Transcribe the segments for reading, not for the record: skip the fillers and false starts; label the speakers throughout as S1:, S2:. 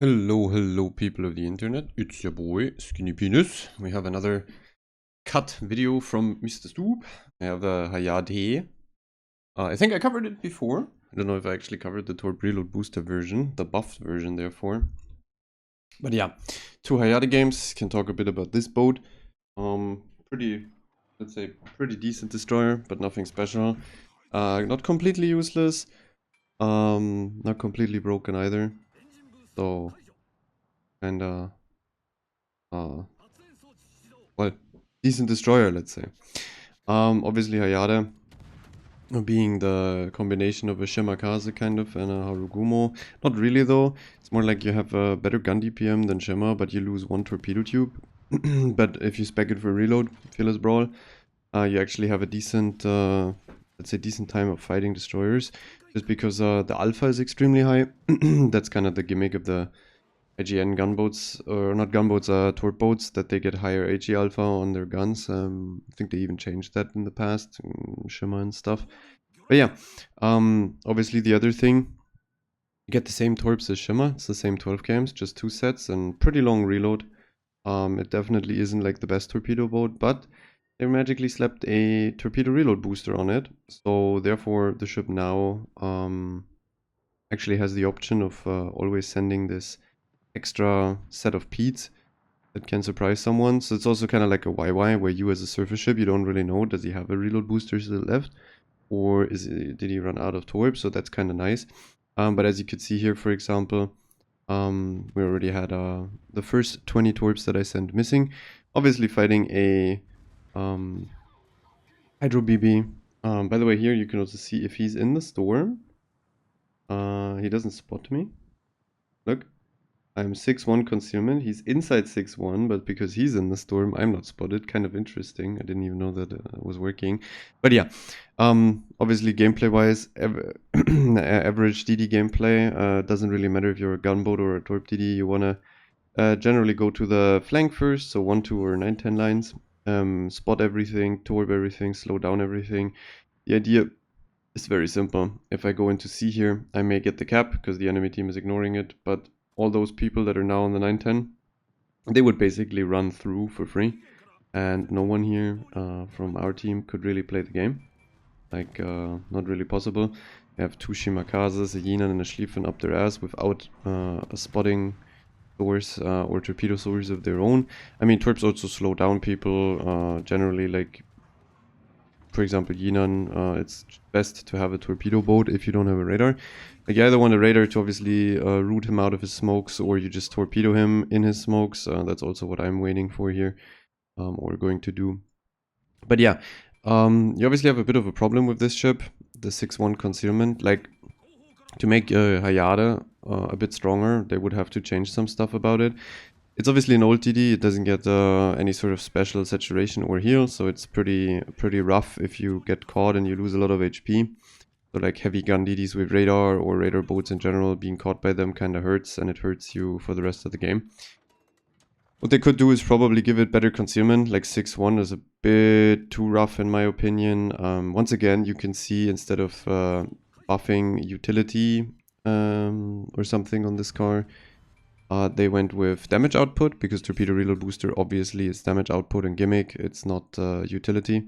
S1: Hello people of the internet, it's your boy Skinny Penis. We have another cut video from Mr. Stoop. I have the Hayate. I think I covered it before. I don't know if I actually covered the Torp Reload Booster version, the buffed version therefore. But yeah, two Hayate games, can talk a bit about this boat. Pretty, let's say, pretty decent destroyer, but nothing special. Not completely useless, not completely broken either. So, kinda, uh, well, decent destroyer, let's say. Obviously Hayate being the combination of a Shimakaze kind of and a Harugumo. Not really though. It's more like you have a better gun DPM than Shima, but you lose one torpedo tube. But if you spec it for reload, Fearless Brawl, you actually have a decent, let's say decent time of fighting destroyers. Just because the alpha is extremely high. That's kind of the gimmick of the IGN gunboats, or not gunboats, torp boats, that they get higher HE alpha on their guns. I think they even changed that in the past, Shimmer and stuff. But yeah, obviously the other thing, you get the same torps as Shimmer. It's the same 12 cams, just 2 sets and pretty long reload. It definitely isn't like the best torpedo boat, but they magically slapped a torpedo reload booster on it. So therefore the ship now actually has the option of always sending this extra set of peats that can surprise someone. So it's also kind of like a YY, where you as a surface ship, you don't really know, does he have a reload booster still left? Or did he run out of torp? So that's kind of nice. But as you could see here, for example, we already had the first 20 torps that I sent missing. Obviously fighting a Hydro BB. By the way, here you can also see if he's in the storm. He doesn't spot me. Look. I'm 6-1 concealment. He's inside 6-1, but because he's in the storm, I'm not spotted. Kind of interesting. I didn't even know that it was working. But yeah, obviously gameplay-wise, average DD gameplay doesn't really matter if you're a gunboat or a torp DD. You want to generally go to the flank first, so 1, 2, or 9, 10 lines. Spot everything, torp everything, slow down everything. The idea is very simple. If I go into C here, I may get the cap because the enemy team is ignoring it, but all those people that are now on the 910, they would basically run through for free, and no one here from our team could really play the game. Like, not really possible. They have two Shimakazes, a Yinan and a Schlieffen up their ass without a spotting source or torpedo source of their own. I mean, torps also slow down people, generally, like, for example, Yinan, it's best to have a torpedo boat if you don't have a radar. Like, you either want a radar to obviously root him out of his smokes, or you just torpedo him in his smokes. That's also what I'm waiting for here, or going to do. But yeah, you obviously have a bit of a problem with this ship, the 6-1 concealment. Like, to make Hayate a bit stronger, they would have to change some stuff about it. It's obviously an old TD, it doesn't get any sort of special saturation or heal, so it's pretty rough if you get caught and you lose a lot of HP. So like heavy gun DDs with radar or radar boats in general, being caught by them kind of hurts, and it hurts you for the rest of the game. What they could do is probably give it better concealment, like 6-1 is a bit too rough in my opinion. Once again, you can see instead of buffing utility or something on this car, they went with damage output, because torpedo reload booster obviously is damage output and gimmick, it's not utility.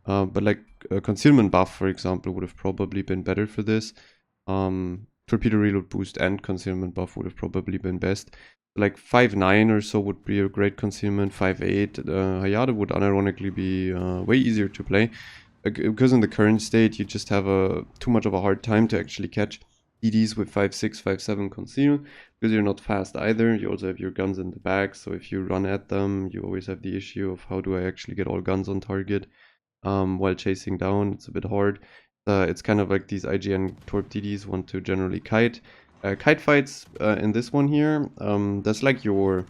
S1: But like a concealment buff, for example, would have probably been better for this. Torpedo reload boost and concealment buff would have probably been best. Like 5-9 or so would be a great concealment. 5-8, Hayate would unironically be way easier to play. Because in the current state, you just have too much of a hard time to actually catch DDs with 5-6, 5-7 conceal, because you're not fast either. You also have your guns in the back, so if you run at them, you always have the issue of how do I actually get all guns on target while chasing down. It's a bit hard. It's kind of like these IGN Torp DDs want to generally kite. Kite fights in this one here, that's like your,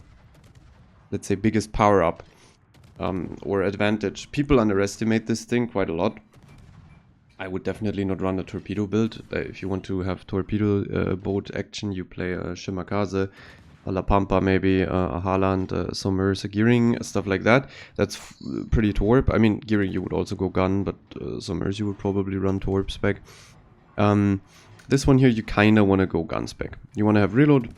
S1: let's say, biggest power up or advantage. People underestimate this thing quite a lot. I would definitely not run a torpedo build. If you want to have torpedo boat action, you play a Shimakaze, a La Pampa maybe, a Haaland, Sommers, a Gearing, stuff like that. That's pretty torp. I mean, Gearing you would also go gun, but Sommers you would probably run torp spec. This one here you kinda wanna go gun spec. You wanna have reload,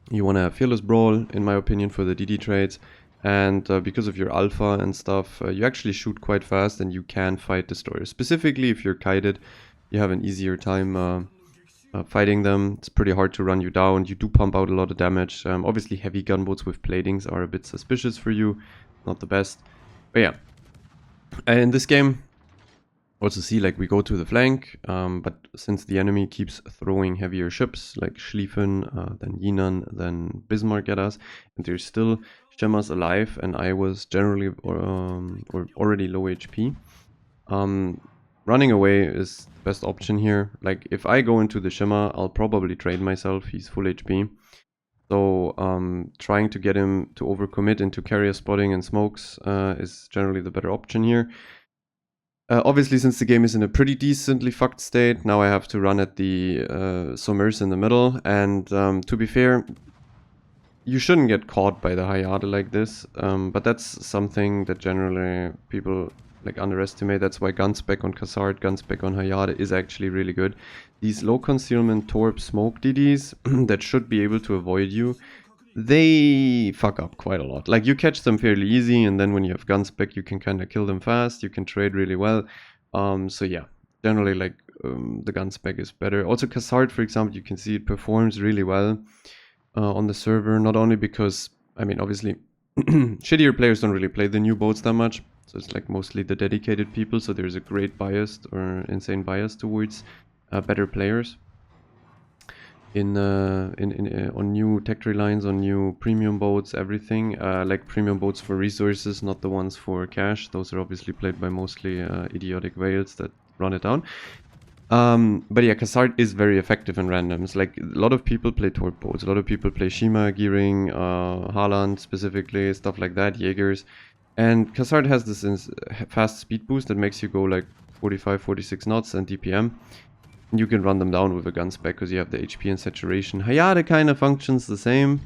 S1: You want to have Fearless Brawl, in my opinion, for the DD trades. And because of your alpha and stuff, you actually shoot quite fast and you can fight destroyers. Specifically, if you're kited, you have an easier time fighting them. It's pretty hard to run you down. You do pump out a lot of damage. Obviously, heavy gunboats with platings are a bit suspicious for you. Not the best. But yeah. And in this game, also see, like, we go to the flank, but since the enemy keeps throwing heavier ships, like Schlieffen, then Yinan, then Bismarck at us, and there's still Shemmas alive, and I was generally or already low HP. Running away is the best option here. Like, if I go into the Shimmer, I'll probably trade myself. He's full HP. So trying to get him to overcommit into carrier spotting and smokes is generally the better option here. Obviously, since the game is in a pretty decently fucked state, now I have to run at the Sommers in the middle. And to be fair, you shouldn't get caught by the Hayate like this. But that's something that generally people like underestimate. That's why Gunspec on Khazard, Gunspec on Hayate is actually really good. These low concealment Torp smoke DDs that should be able to avoid you, they fuck up quite a lot. Like, you catch them fairly easy, and then when you have Gunspec, you can kind of kill them fast. You can trade really well. So yeah, generally, like, the Gunspec is better. Also, Khazard, for example, you can see it performs really well on the server. Not only because, I mean, obviously, shittier players don't really play the new boats that much. So it's like mostly the dedicated people. So there's a great bias or insane bias towards better players. On new tech tree lines, on new premium boats, everything. Like premium boats for resources, not the ones for cash. Those are obviously played by mostly idiotic whales that run it down. But yeah, Khazard is very effective in randoms. Like, a lot of people play Torp boats, a lot of people play Shima, Gearing, Haaland specifically, stuff like that, Jaegers. And Khazard has this fast speed boost that makes you go like 45, 46 knots and DPM. You can run them down with a gun spec because you have the HP and saturation. Hayate kind of functions the same,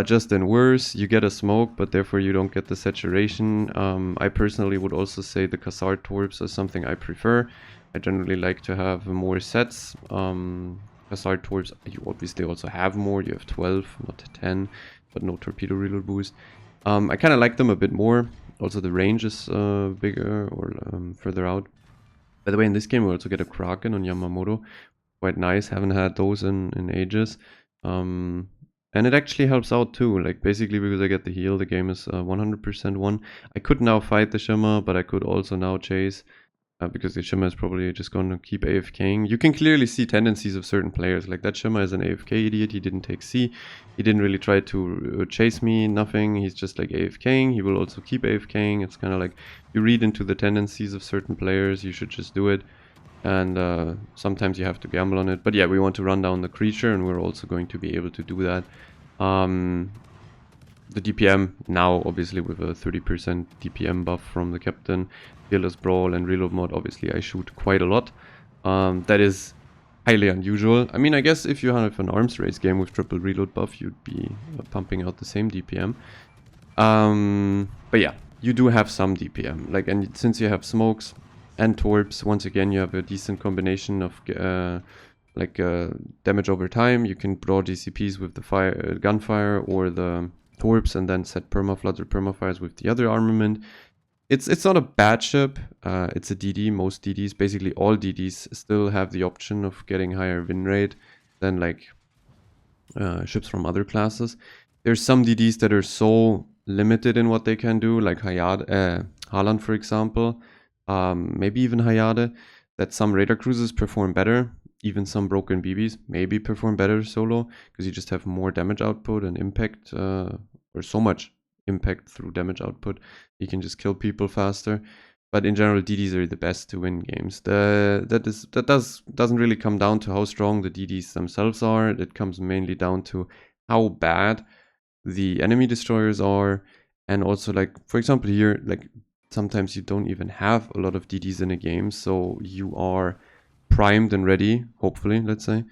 S1: just in worse. You get a smoke, but therefore you don't get the saturation. I personally would also say the Khazard Torps are something I prefer. I generally like to have more sets. Khazard Torps, you obviously also have more. You have 12, not 10, but no torpedo reload boost. I kind of like them a bit more. Also, the range is bigger or further out. By the way, in this game we also get a Kraken on Yamamoto. Quite nice, haven't had those in ages. And it actually helps out too, like basically because I get the heal, the game is 100% won. I could now fight the Shimmer, but I could also now chase. Because the Shimmer is probably just going to keep AFKing. You can clearly see tendencies of certain players. Like, that Shimmer is an AFK idiot. He didn't take C. He didn't really try to chase me, nothing. He's just like AFKing. He will also keep AFKing. It's kind of like, you read into the tendencies of certain players. You should just do it. And sometimes you have to gamble on it. But yeah, we want to run down the creature, and we're also going to be able to do that. The DPM now, obviously, with a 30% DPM buff from the captain, Fearless Brawl and Reload mod, obviously I shoot quite a lot. That is highly unusual. I mean, I guess if you have an arms race game with triple reload buff, you'd be pumping out the same DPM. But yeah, you do have some DPM. Like, and since you have smokes and torps, once again, you have a decent combination of damage over time. You can draw DCPs with the gunfire or the torps, and then set permafloods or permafires with the other armament. It's not a bad ship. It's a DD. Most DDs, basically all DDs, still have the option of getting higher win rate than like ships from other classes. There's some DDs that are so limited in what they can do, like Haaland, for example, maybe even Hayate, that some radar cruisers perform better. Even some broken BBs maybe perform better solo, because you just have more damage output and impact, or so much impact through damage output. You can just kill people faster. But in general, DDs are the best to win games. Doesn't really come down to how strong the DDs themselves are. It comes mainly down to how bad the enemy destroyers are. And also, like, for example here, like, sometimes you don't even have a lot of DDs in a game, so you are primed and ready, hopefully, let's say,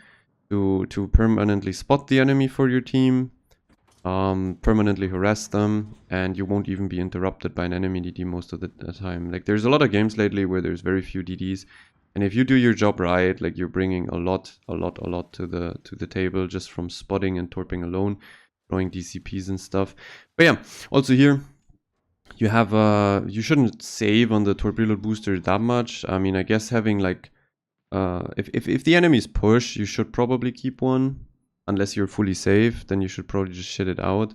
S1: to permanently spot the enemy for your team, permanently harass them, and you won't even be interrupted by an enemy DD most of the time. Like, there's a lot of games lately where there's very few DDs, And if you do your job right, like you're bringing a lot to the table just from spotting and torping alone, throwing DCPs and stuff. But yeah, also here you have you shouldn't save on the torpedo booster that much. I mean, I guess having like if the enemies push, you should probably keep one. Unless you're fully safe, then you should probably just shit it out.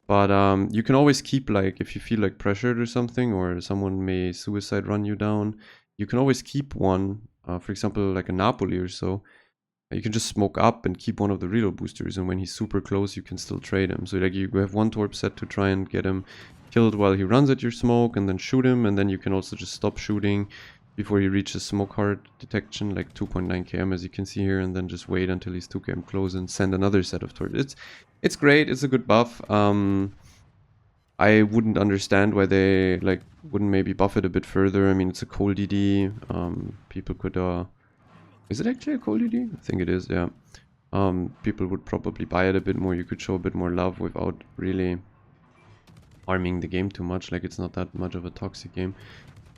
S1: But you can always keep, like, if you feel like pressured or something, or someone may suicide run you down, you can always keep one. For example, like a Napoli or so. You can just smoke up and keep one of the reload boosters, and when he's super close, you can still trade him. So like you have one torp set to try and get him killed while he runs at your smoke, and then shoot him, and then you can also just stop shooting before he reaches smoke hard detection, like 2.9 km as you can see here, and then just wait until he's 2 km close and send another set of torps. It's great, it's a good buff. I wouldn't understand why they like wouldn't maybe buff it a bit further. I mean, it's a cold DD. People could is it actually a cold DD? I think it is, yeah. People would probably buy it a bit more. You could show a bit more love without really harming the game too much. Like, it's not that much of a toxic game.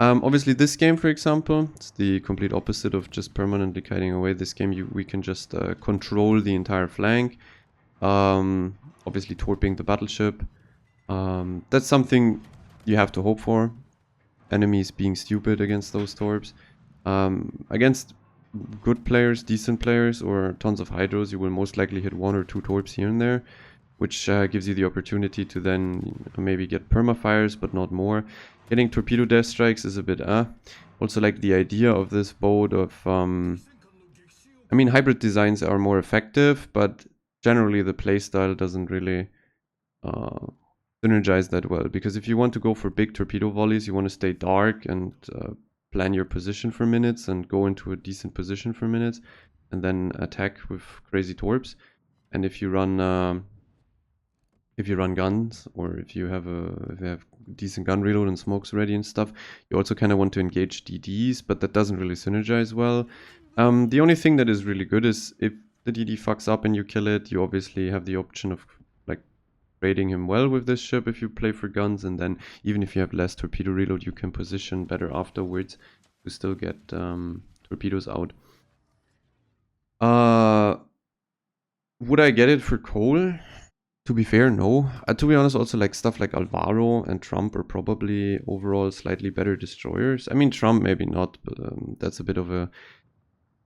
S1: Obviously this game, for example, it's the complete opposite of just permanently kiting away. This game we can just control the entire flank. Obviously torping the battleship. That's something you have to hope for. Enemies being stupid against those torps. Against good players, decent players, or tons of hydros, you will most likely hit 1 or 2 torps here and there, which gives you the opportunity to then maybe get permafires, but not more. Getting torpedo death strikes is a bit Also, like, the idea of this boat of I mean, hybrid designs are more effective, but generally the playstyle doesn't really synergize that well, because if you want to go for big torpedo volleys, you want to stay dark and plan your position for minutes and go into a decent position for minutes and then attack with crazy torps. And if you run guns, or if you have decent gun reload and smokes ready and stuff, you also kind of want to engage DDs, but that doesn't really synergize well. The only thing that is really good is if the DD fucks up and you kill it, you obviously have the option of like trading him well with this ship if you play for guns, and then even if you have less torpedo reload, you can position better afterwards to still get torpedoes out. Would I get it for coal? To be fair, no. To be honest, also like stuff like Alvaro and Trump are probably overall slightly better destroyers. I mean, Trump maybe not, but that's a bit of a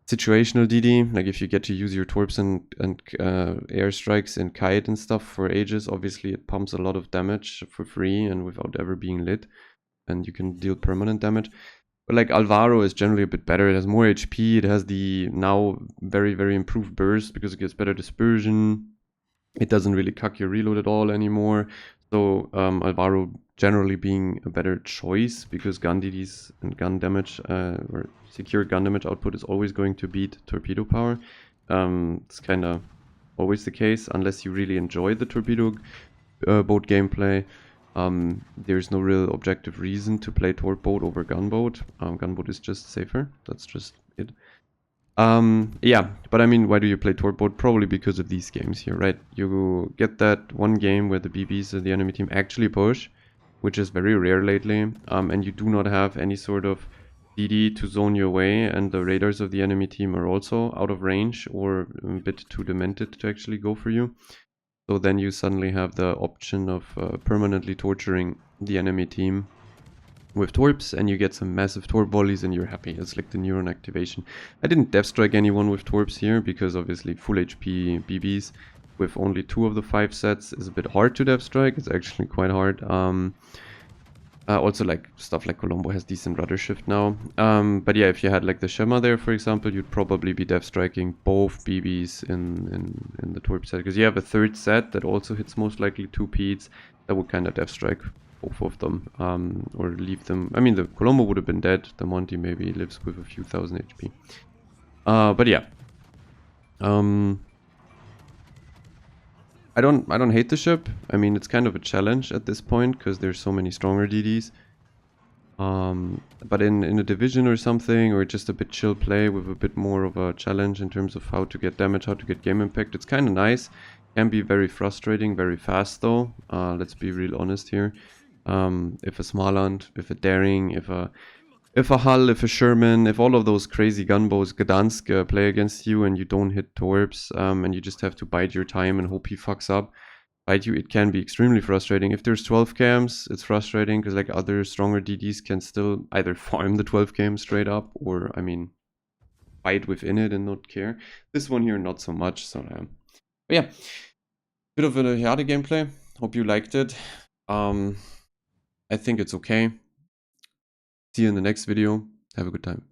S1: situational DD. Like, if you get to use your torps and airstrikes and kite and stuff for ages, obviously it pumps a lot of damage for free and without ever being lit, and you can deal permanent damage. But like, Alvaro is generally a bit better. It has more HP. It has the now very, very improved burst because it gets better dispersion. It doesn't really cuck your reload at all anymore. So Alvaro generally being a better choice, because gun DDs and gun damage or secure gun damage output is always going to beat torpedo power. It's kind of always the case unless you really enjoy the torpedo boat gameplay. There's no real objective reason to play torp boat over gunboat. Gunboat is just safer. That's just it. Yeah, but I mean, why do you play torp boat? Probably because of these games here, right? You get that one game where the BBs of the enemy team actually push, which is very rare lately, and you do not have any sort of DD to zone you away, and the radars of the enemy team are also out of range or a bit too demented to actually go for you. So then you suddenly have the option of permanently torturing the enemy team with torps, and you get some massive torp volleys and you're happy. It's like the neuron activation. I didn't death strike anyone with torps here because obviously full HP BBs with only 2 of the 5 sets is a bit hard to death strike. It's actually quite hard. Also, like, stuff like Colombo has decent rudder shift now. But yeah, if you had like the Shema there, for example, you'd probably be death striking both BBs in the torp set, because you have a 3rd set that also hits most likely 2 Peds that would kind of death strike both of them, or leave them. I mean, the Colombo would have been dead. The Monty maybe lives with a few thousand HP. But yeah, I don't hate the ship. I mean, it's kind of a challenge at this point because there's so many stronger DDs. But in a division or something, or just a bit chill play with a bit more of a challenge in terms of how to get damage, how to get game impact, it's kind of nice. Can be very frustrating, very fast though. Let's be real honest here. If a Smaland, if a Daring, if a If a Hull, if a Sherman, if all of those crazy gunbows Gdansk play against you and you don't hit Torps, and you just have to bide your time and hope he fucks up, bite you, it can be extremely frustrating. If there's 12 cams, it's frustrating because like other stronger DDs can still either farm the 12 cam straight up or, I mean, fight within it and not care. This one here, not so much. So, but yeah, bit of a Hayate gameplay. Hope you liked it. I think it's okay. See you in the next video. Have a good time.